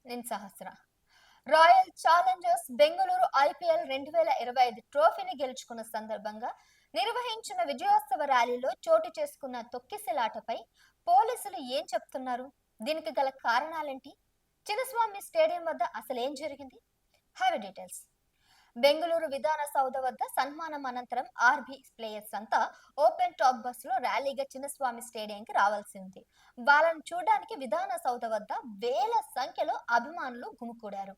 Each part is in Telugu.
నేను సహస్ర. రాయల్ ఛాలెంజర్స్ బెంగళూరు ఐపీఎల్ 2025 ట్రోఫీని గెలుచుకున్న సందర్భంగా నిర్వహించిన విజయోత్సవ ర్యాలీలో చోటు చేసుకున్న తొక్కిసలాటపై పోలీసులు ఏం చెప్తున్నారు? దీనికి గల కారణాలేంటి? చిన్నస్వామి స్టేడియం వద్ద అసలు ఏం జరిగింది? Have details. బెంగళూరు విధాన సౌధ వద్ద సన్మానం అనంతరం ఆర్బీ ప్లేయర్స్ అంతా ఓపెన్ టాప్ బస్సులో ర్యాలీగా చిన్నస్వామి స్టేడియంకి రావాల్సి ఉంది. వాళ్ళని చూడడానికి విధాన సౌధ వద్ద వేల సంఖ్యలో అభిమానులు గుమికూడారు.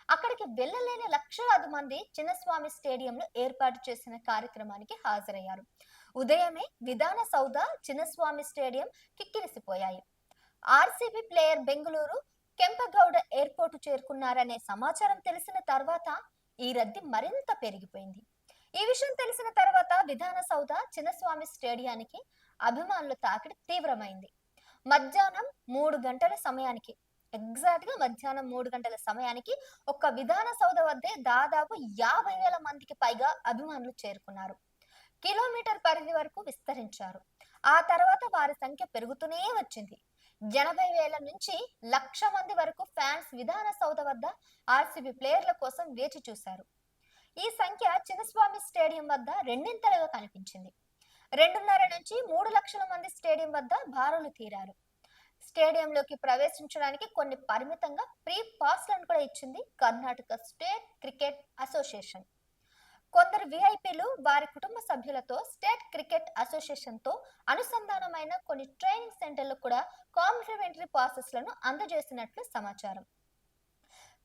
అక్కడికి వెళ్ళలేని లక్షలాది మంది చిన్నస్వామి స్టేడియంలో ఏర్పాటు చేసిన కార్యక్రమానికి హాజరయ్యారు. ఉదయమే విధాన సౌధ, చిన్నస్వామి స్టేడియం కిక్కిరిసిపోయాయి. RCB player Bengaluru Kempegowda airport చేరుకున్నారనే సమాచారం తెలిసిన తర్వాత ఈ రద్దీ మరింత పెరిగిపోయింది. ఈ విషయం తెలిసిన తర్వాత విధాన సౌధ, చిన్నస్వామి స్టేడియానికి అభిమానుల తాకిడి తీవ్రమైంది. మధ్యాహ్నం 3 గంటల సమయానికి మధ్యాహ్నం 3 గంటల సమయానికి ఒక్క విధాన సౌధ వద్దే దాదాపు 50,000 మందికి పైగా అభిమానులు చేరుకున్నారు. కిలోమీటర్ పరిధి వరకు విస్తరించారు. ఆ తర్వాత వారి సంఖ్య పెరుగుతూనే వచ్చింది. 80,000 నుంచి 1,00,000 మంది వరకు ఫ్యాన్స్ విధాన సౌధ వద్ద ఆర్సీబీ ప్లేయర్ల కోసం వేచి చూశారు. ఈ సంఖ్య చిన్నస్వామి స్టేడియం వద్ద రెండింతలుగా కనిపించింది. 2.5 నుంచి 3 లక్షల మంది స్టేడియం వద్ద బారులు తీరారు. స్టేడియంలోకి ప్రవేశించడానికి కొన్ని పరిమితంగా ప్రీ పాస్లను కూడా ఇచ్చింది కర్ణాటక స్టేట్ క్రికెట్ అసోసియేషన్. కొందరు విఐపీలు వారి కుటుంబ సభ్యులతో స్టేట్ క్రికెట్ అసోసియేషన్ తో అనుసంధానమైన కొన్ని ట్రైనింగ్ సెంటర్లు కూడా కాంప్లిమెంటరీ పాసెస్లను అందజేసినట్లు సమాచారం.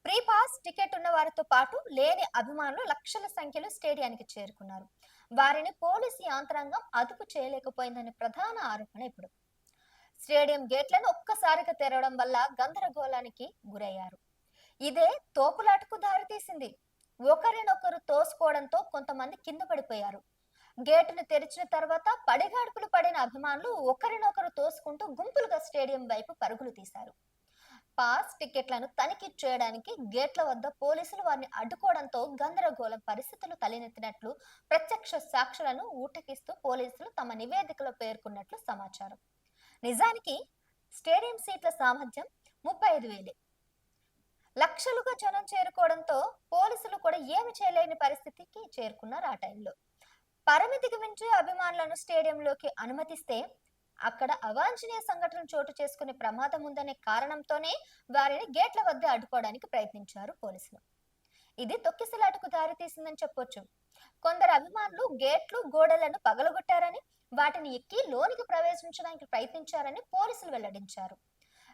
ప్రీ పాస్ టికెట్ ఉన్న వారితో పాటు లేని అభిమానులు లక్షల సంఖ్యలో స్టేడియానికి చేరుకున్నారు. వారిని పోలీసు యంత్రాంగం అదుపు చేయలేకపోయిందనే ప్రధాన ఆరోపణ ఇప్పుడు. స్టేడియం గేట్లను ఒక్కసారిగా తెరవడం వల్ల గందరగోళానికి గురయ్యారు. ఇదే తోపులాటకు దారితీసింది. ఒకరినొకరు తోసుకోవడంతో కొంతమంది కింద పడిపోయారు. గేటును తెరిచిన తర్వాత పడిగాడుపులు పడిన అభిమానులు ఒకరినొకరు తోసుకుంటూ గుంపులుగా స్టేడియం వైపు పరుగులు తీశారు. పాస్ టికెట్లను తనిఖీ చేయడానికి గేట్ల వద్ద పోలీసులు వారిని అడ్డుకోవడంతో గందరగోళం పరిస్థితులు తలెత్తినట్లు ప్రత్యక్ష సాక్షులను ఊటకిస్తూ పోలీసులు తమ నివేదికలో పేర్కొన్నట్లు సమాచారం. నిజానికి స్టేడియం సీట్ల సామర్థ్యం 35,000. లక్షలుగా జనం చేరుకోవడంతో పోలీసులు కూడా ఏమి చేయలేని పరిస్థితికి చేరుకున్నారు. ఆ టైంలో పరిమితికి మించి అభిమానులను స్టేడియంలోకి అనుమతిస్తే అక్కడ అవాంఛనీయ సంఘటనలు చోటు చేసుకునే ప్రమాదం ఉందనే కారణంతోనే వారిని గేట్ల వద్ద అడ్డుకోవడానికి ప్రయత్నించారు పోలీసులు. ఇది తొక్కిసలాటకు దారితీసిందని చెప్పొచ్చు. కొందరు అభిమానులు గేట్లు, గోడలను పగలగొట్టారని, వాటిని ఎక్కి లోనికి ప్రవేశించడానికి ప్రయత్నించారని పోలీసులు వెల్లడించారు.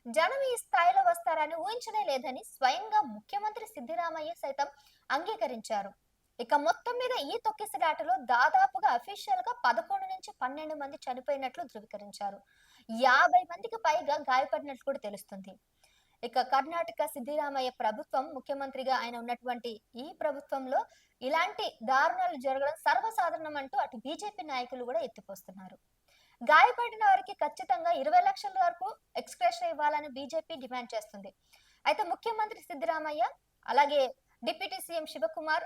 జనం ఈ స్థాయిలో వస్తారని ఊహించనే లేదని స్వయంగా ముఖ్యమంత్రి సిద్దిరామయ్య సైతం అంగీకరించారు. ఇక మొత్తం మీద ఈ తొక్కిసలాటలో దాదాపుగా అఫీషియల్ గా 11 నుంచి 12 మంది చనిపోయినట్లు ధృవీకరించారు. 50 మందికి పైగా గాయపడినట్లు కూడా తెలుస్తుంది. ఇక కర్ణాటక సిద్దిరామయ్య ప్రభుత్వం, ముఖ్యమంత్రిగా ఆయన ఉన్నటువంటి ఈ ప్రభుత్వంలో ఇలాంటి దారుణాలు జరగడం సర్వసాధారణం అంటూ అటు బీజేపీ నాయకులు కూడా ఎత్తిపోస్తున్నారు. గాయపడిన వారికి ఖచ్చితంగా 20 లక్షల వరకు ఎక్స్‌గ్రేషియా ఇవ్వాలని బీజేపీ డిమాండ్ చేస్తుంది. అయితే ముఖ్యమంత్రి సిద్దిరామయ్య, అలాగే డిప్యూటీ సీఎం శివకుమార్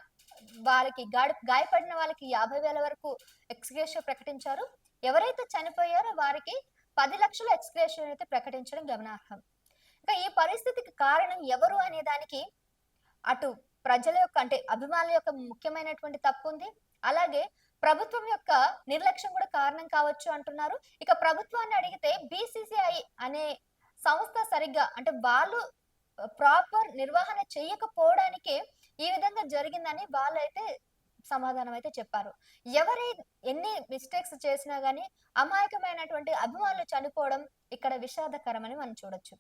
వారికి గాయపడిన వాళ్ళకి 50,000 వరకు ఎక్స్‌గ్రేషియా ప్రకటించారు. ఎవరైతే చనిపోయారో వారికి 10 లక్షల ఎక్స్‌గ్రేషియా అయితే ప్రకటించడం గమనార్హం. ఇంకా ఈ పరిస్థితికి కారణం ఎవరు అనే దానికి అటు ప్రజల యొక్క అంటే అభిమానుల యొక్క ముఖ్యమైనటువంటి తప్పు ఉంది. అలాగే ప్రభుత్వం యొక్క నిర్లక్ష్యం కూడా కారణం కావచ్చు అంటున్నారు. ఇక ప్రభుత్వాన్ని అడిగితే బీసీసీఐ అనే సంస్థ సరిగ్గా అంటే వాళ్ళు ప్రాపర్ నిర్వహణ చేయకపోవడానికే ఈ విధంగా జరిగిందని వాళ్ళైతే సమాధానం అయితే చెప్పారు. ఎవరి ఎన్ని మిస్టేక్స్ చేసినా గానీ అమాయకమైనటువంటి అభిమానులు చనిపోవడం ఇక్కడ విషాదకరమని మనం చూడొచ్చు.